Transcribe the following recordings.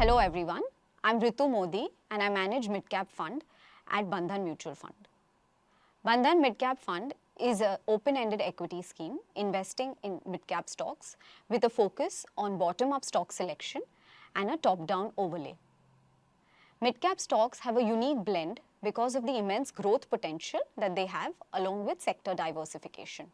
Hello everyone, I'm Ritu Modi and I manage Mid Cap Fund at Bandhan Mutual Fund. Bandhan Mid Cap Fund is an open-ended equity scheme investing in mid-cap stocks with a focus on bottom-up stock selection and a top-down overlay. Mid-cap stocks have a unique blend because of the immense growth potential that they have along with sector diversification.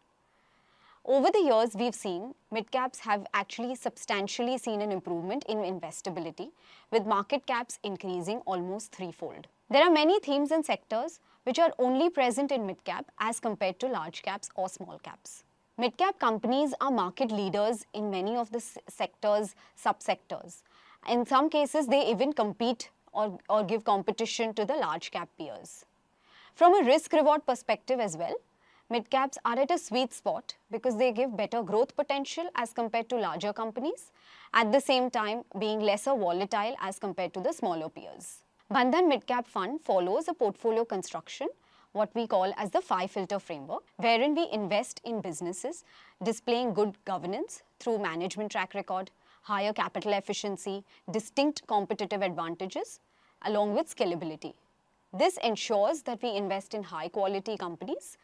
Over the years, we've seen mid-caps have actually substantially seen an improvement in investability, with market caps increasing almost threefold. There are many themes and sectors which are only present in mid-cap as compared to large caps or small caps. Mid-cap companies are market leaders in many of the sectors, subsectors. In some cases, they even compete or give competition to the large cap peers. From a risk-reward perspective as well, mid-caps are at a sweet spot because they give better growth potential as compared to larger companies, at the same time being lesser volatile as compared to the smaller peers. Bandhan Mid-Cap Fund follows a portfolio construction, what we call as the 5-filter framework, wherein we invest in businesses displaying good governance through management track record, higher capital efficiency, distinct competitive advantages, along with scalability. This ensures that we invest in high-quality companies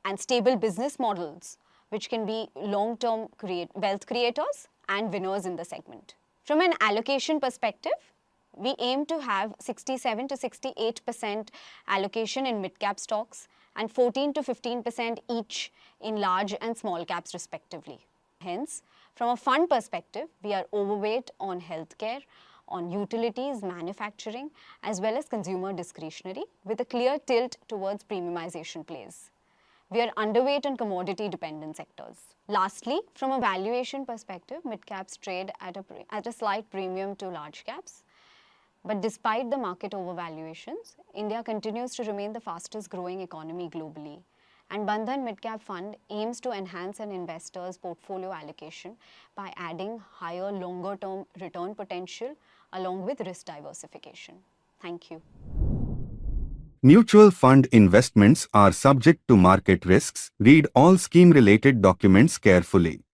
and stable business models, which can be long-term wealth creators and winners in the segment. From an allocation perspective, we aim to have 67 to 68% allocation in mid-cap stocks and 14 to 15% each in large and small caps respectively. Hence, from a fund perspective, we are overweight on healthcare, on utilities, manufacturing, as well as consumer discretionary, with a clear tilt towards premiumization plays. We are underweight on commodity-dependent sectors. Lastly, from a valuation perspective, mid-caps trade at a slight premium to large caps. But despite the market overvaluations, India continues to remain the fastest growing economy globally. And Bandhan Mid-Cap Fund aims to enhance an investor's portfolio allocation by adding higher, longer-term return potential along with risk diversification. Thank you. Mutual fund investments are subject to market risks. Read all scheme-related documents carefully.